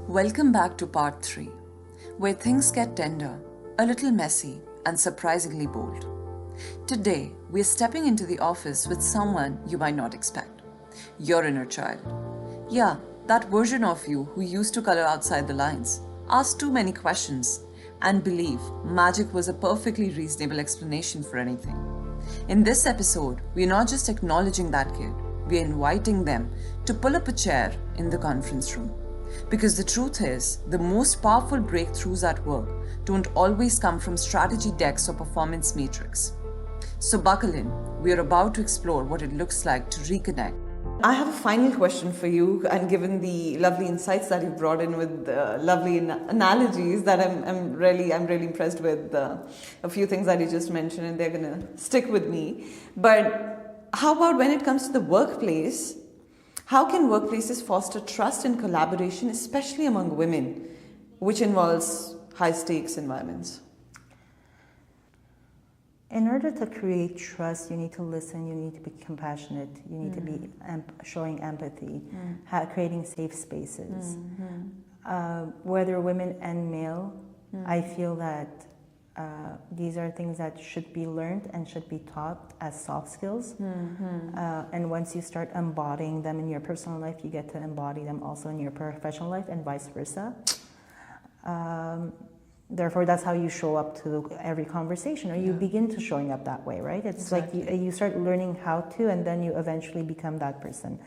Welcome back to part 3, where things get tender, a little messy, and surprisingly bold. Today, we're stepping into the office with someone you might not expect, your inner child. Yeah, that version of you who used to color outside the lines, ask too many questions, and believe magic was a perfectly reasonable explanation for anything. In this episode, we're not just acknowledging that kid, we're inviting them to pull up a chair in the conference room. Because the truth is, the most powerful breakthroughs at work don't always come from strategy decks or performance matrix. So buckle in, we're about to explore what it looks like to reconnect. I have a final question for you, and given the lovely insights that you brought in with lovely analogies, that I'm really impressed with a few things that you just mentioned, and they're gonna stick with me. But how about when it comes to the workplace? How can workplaces foster trust and collaboration, especially among women, which involves high stakes environments? In order to create trust, you need to listen, you need to be compassionate, you need to be showing empathy, creating safe spaces. Whether women and male, I feel that these are things that should be learned and should be taught as soft skills. And once you start embodying them in your personal life, you get to embody them also in your professional life and vice versa. Therefore, that's how you show up to every conversation, or you begin to showing up that way, right? It's exactly. Like you start learning how to, and then you eventually become that person.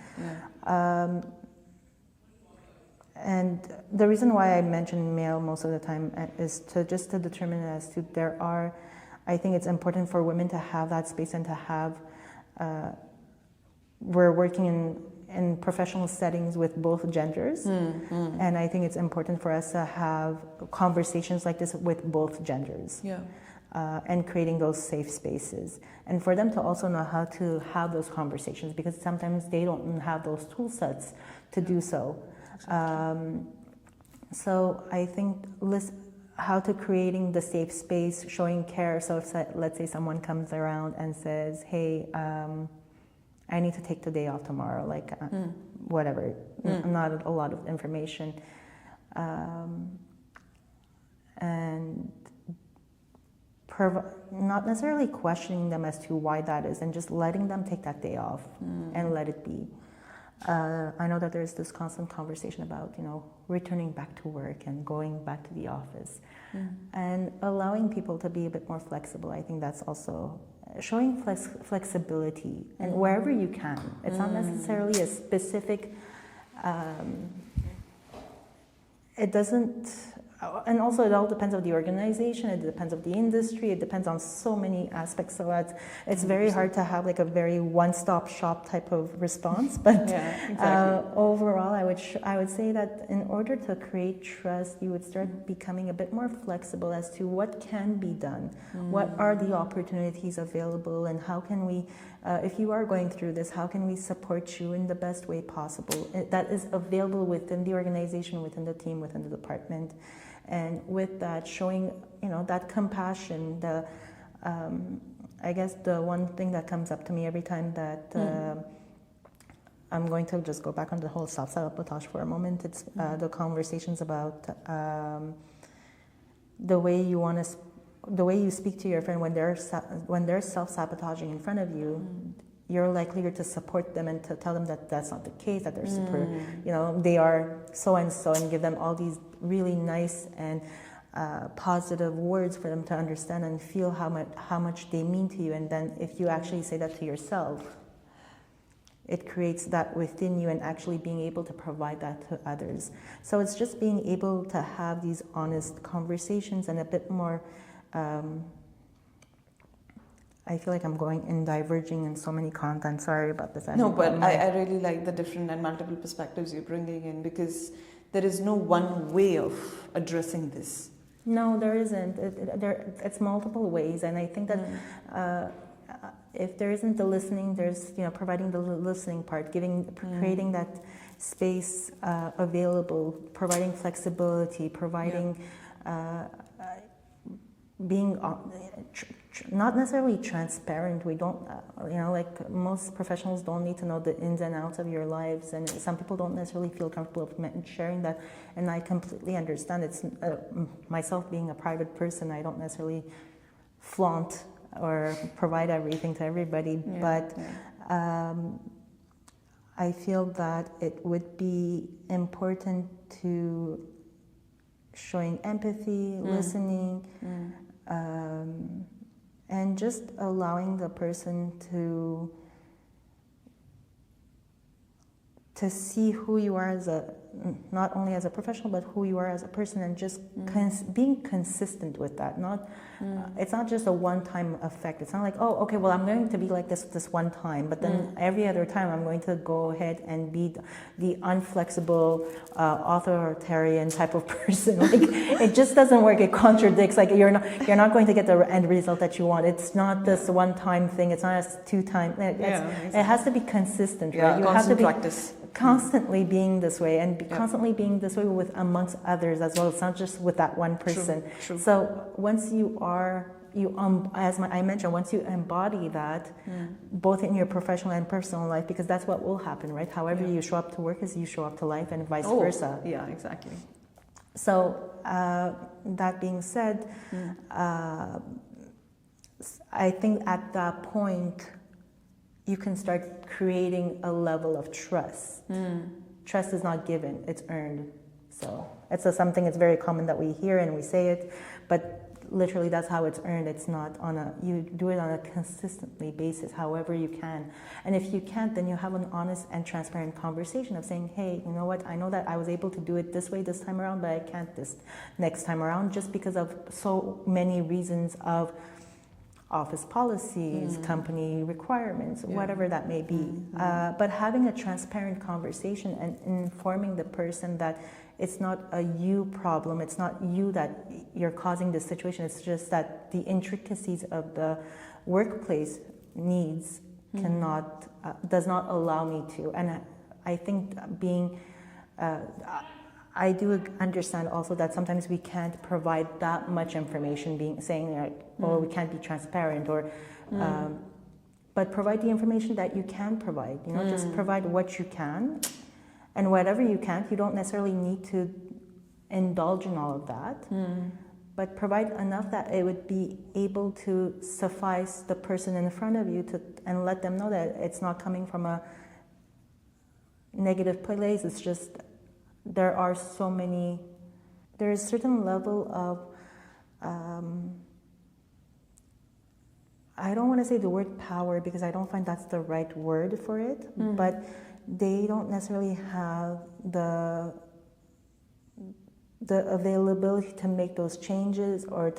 And the reason why I mention male most of the time is to determine as to I think it's important for women to have that space and to have, we're working in professional settings with both genders. And I think it's important for us to have conversations like this with both genders. And creating those safe spaces. And for them to also know how to have those conversations, because sometimes they don't have those tool sets to do so. So I think how to creating the safe space, showing care. So if, let's say someone comes around and says, hey, I need to take the day off tomorrow, like whatever, not a lot of information. And not necessarily questioning them as to why that is, and just letting them take that day off and let it be. I know that there's this constant conversation about, returning back to work and going back to the office and allowing people to be a bit more flexible. I think that's also showing flexibility and wherever you can. It's not necessarily a specific, it doesn't, and also it all depends on the organization, it depends on the industry, it depends on so many aspects. So it's very hard to have like a very one-stop shop type of response. But overall, I would say that in order to create trust, you would start becoming a bit more flexible as to what can be done, what are the opportunities available, and how can we, if you are going through this, how can we support you in the best way possible that is available within the organization, within the team, within the department. And with that, showing, that compassion, I guess the one thing that comes up to me every time that I'm going to just go back on the whole self-sabotage for a moment. It's the conversations about the way you speak to your friend when they're self-sabotaging in front of you. You're likelier to support them and to tell them that that's not the case, that they're super, they are so and so, and give them all these really nice and positive words for them to understand and feel how much they mean to you. And then if you actually say that to yourself, it creates that within you and actually being able to provide that to others. So it's just being able to have these honest conversations and a bit more, I feel like I'm going and diverging in so many content. Sorry about this. No, but I really like the different and multiple perspectives you're bringing in, because there is no one way of addressing this. No, there isn't. It's multiple ways, and I think that if there isn't the listening, there's providing the listening part, creating that space available, providing flexibility, providing. being not necessarily transparent. We don't, like most professionals don't need to know the ins and outs of your lives, and some people don't necessarily feel comfortable of sharing that, and I completely understand. It's myself being a private person, I don't necessarily flaunt or provide everything to everybody, but I feel that it would be important to showing empathy, listening, and just allowing the person to see who you are as not only as a professional, but who you are as a person, and just being consistent with that. It's not just a one-time effect. It's not like, oh, okay, well, I'm going to be like this one time, but then every other time I'm going to go ahead and be the unflexible, authoritarian type of person. Like, it just doesn't work. It contradicts. Like, you're not going to get the end result that you want. It's not this one-time thing. It's not a two-time. Exactly. It has to be consistent, right? You have to be practice. Constantly being this way, and constantly being this way with amongst others as well. It's not just with that one person. True. So once you are, I mentioned, once you embody that, both in your professional and personal life, because that's what will happen, right? However you show up to work is you show up to life, and vice versa. Yeah, exactly. So that being said, I think at that point, you can start creating a level of trust. Trust is not given, it's earned. So it's something that's very common that we hear and we say it, but literally that's how it's earned. It's not you do it on a consistently basis, however you can. And if you can't, then you have an honest and transparent conversation of saying, hey, you know what, I know that I was able to do it this way this time around, but I can't this next time around, just because of so many reasons of office policies, company requirements, whatever that may be. But having a transparent conversation and informing the person that it's not a you problem, it's not you that you're causing this situation, it's just that the intricacies of the workplace needs does not allow me to. And I think I do understand also that sometimes we can't provide that much information, saying like, we can't be transparent, or but provide the information that you can provide. Just provide what you can, and whatever you can't, you don't necessarily need to indulge in all of that. But provide enough that it would be able to suffice the person in front of you and let them know that it's not coming from a negative place. It's just there is a certain level of I don't want to say the word power, because I don't find that's the right word for it, but they don't necessarily have the availability to make those changes, or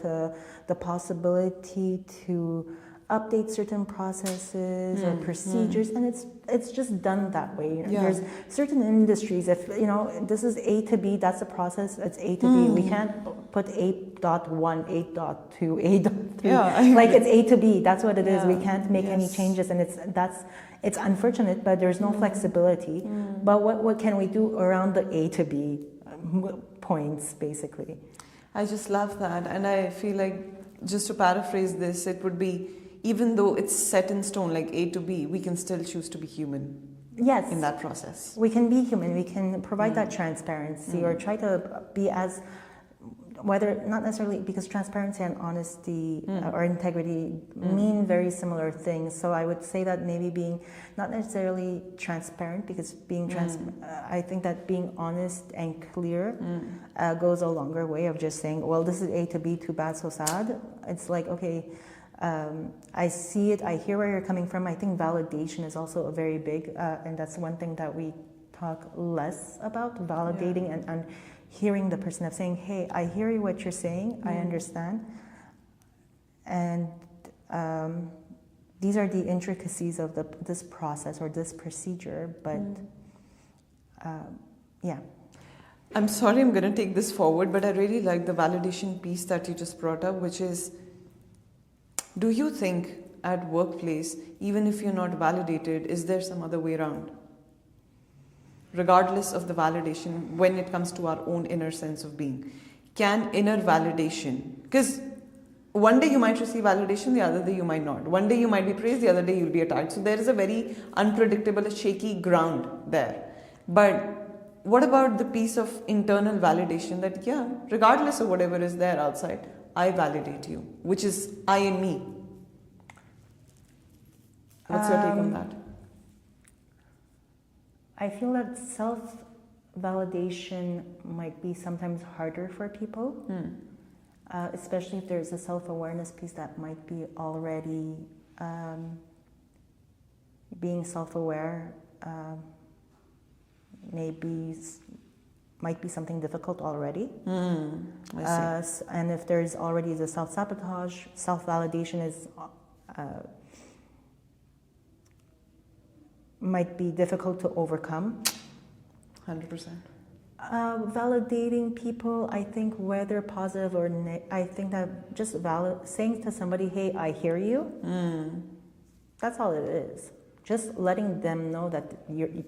the possibility to update certain processes or procedures, and it's just done that way. There's certain industries, if this is A to B, that's the process, it's A to B. We can't put 8.1, 8.2, 8.3. Like, it's A to B, that's what it is. We can't make any changes, and it's unfortunate, but there's no flexibility. But what can we do around the A to B points, basically? I just love that, and I feel like, just to paraphrase this, it would be, even though it's set in stone, like A to B, we can still choose to be human. Yes. In that process. We can be human. We can provide that transparency, or try to be as, whether, not necessarily, because transparency and honesty or integrity mean very similar things. So I would say that maybe being not necessarily transparent, because being I think that being honest and clear goes a longer way of just saying, well, this is A to B, too bad, so sad. It's like, okay, I see it, I hear where you're coming from. I think validation is also a very big, and that's one thing that we talk less about, validating and hearing the person, of saying, hey, I hear you what you're saying, I understand. And these are the intricacies of this process or this procedure, but I'm sorry, I'm going to take this forward, but I really like the validation piece that you just brought up, which is, do you think at workplace, even if you're not validated, is there some other way around? Regardless of the validation, when it comes to our own inner sense of being, can inner validation, because one day you might receive validation, the other day you might not. One day you might be praised, the other day you'll be attacked. So there is a very unpredictable, shaky ground there. But what about the piece of internal validation that, yeah, regardless of whatever is there outside, I validate you, which is I and me. What's your take on that? I feel that self-validation might be sometimes harder for people, especially if there's a self-awareness piece that might be already being self-aware. Might be something difficult already. I see. And if there's already the self-sabotage, self-validation is might be difficult to overcome. 100%. Validating people, I think whether positive or I think that just saying to somebody, hey, I hear you, that's all it is. Just letting them know that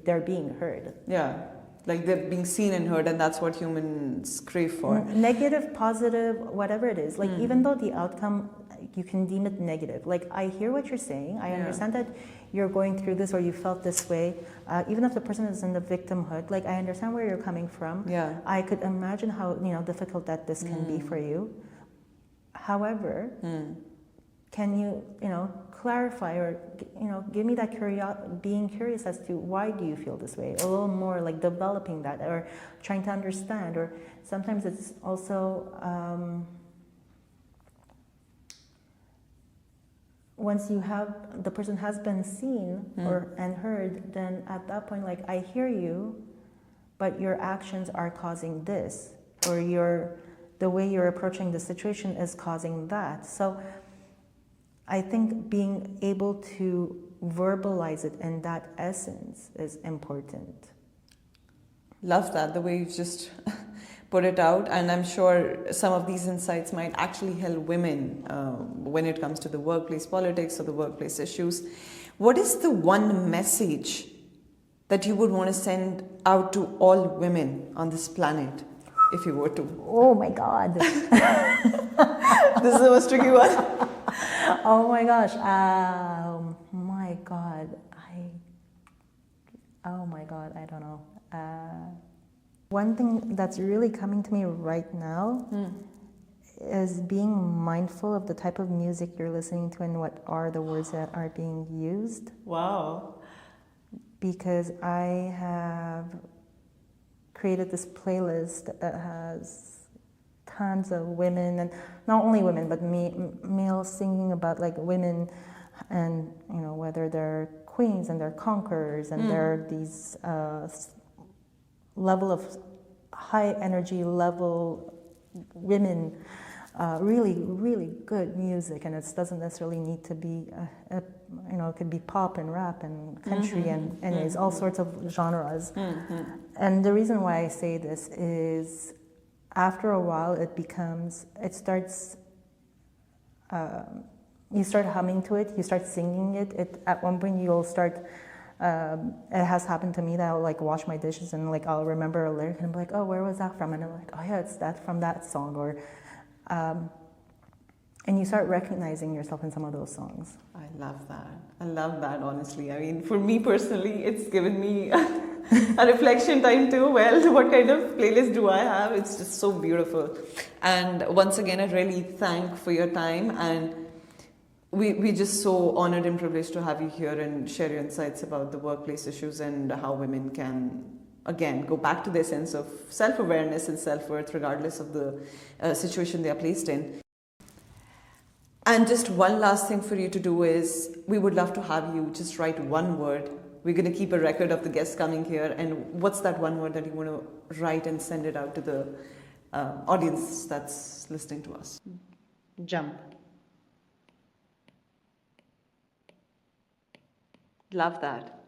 they're being heard. Yeah, like they're being seen and heard, and that's what humans crave for. Negative, positive, whatever it is. Like even though the outcome, you can deem it negative. Like I hear what you're saying. I understand that you're going through this or you felt this way. Even if the person is in the victimhood, like I understand where you're coming from. Yeah. I could imagine how difficult that this can be for you. However, can you clarify or give me that being curious as to why do you feel this way? A little more, like developing that or trying to understand. Or sometimes it's also once the person has been seen and heard, then at that point, like I hear you, but your actions are causing this, or the way you're approaching the situation is causing that. So I think being able to verbalize it in that essence is important. Love that, the way you just put it out. And I'm sure some of these insights might actually help women when it comes to the workplace politics or the workplace issues. What is the one message that you would want to send out to all women on this planet, if you were to? Oh my God. This is the most tricky one. Oh my gosh. My God. Oh my God. I don't know. One thing that's really coming to me right now is being mindful of the type of music you're listening to and what are the words that are being used. Wow. Because I have created this playlist that has tons of women, and not only women, but males singing about like women, and whether they're queens and they're conquerors, and they're these level of high energy level women. Really, really good music, and it doesn't necessarily need to be, it could be pop and rap and country and anyways, all sorts of genres. And the reason why I say this is, after a while, you start humming to it, you start singing it. At one point, you'll start. It has happened to me that I'll like wash my dishes and like I'll remember a lyric and I'm like, oh, where was that from? And I'm like, oh yeah, it's that from that song, or. And you start recognizing yourself in some of those songs. I love that, honestly. I mean, for me personally, it's given me a reflection time too. Well, what kind of playlist do I have? It's just so beautiful. And once again, I really thank for your time. And we're just so honored and privileged to have you here and share your insights about the workplace issues and how women can, again, go back to their sense of self-awareness and self-worth regardless of the situation they are placed in. And just one last thing for you to do is, we would love to have you just write one word. We're going to keep a record of the guests coming here. And what's that one word that you want to write and send it out to the audience that's listening to us? Jump. Love that.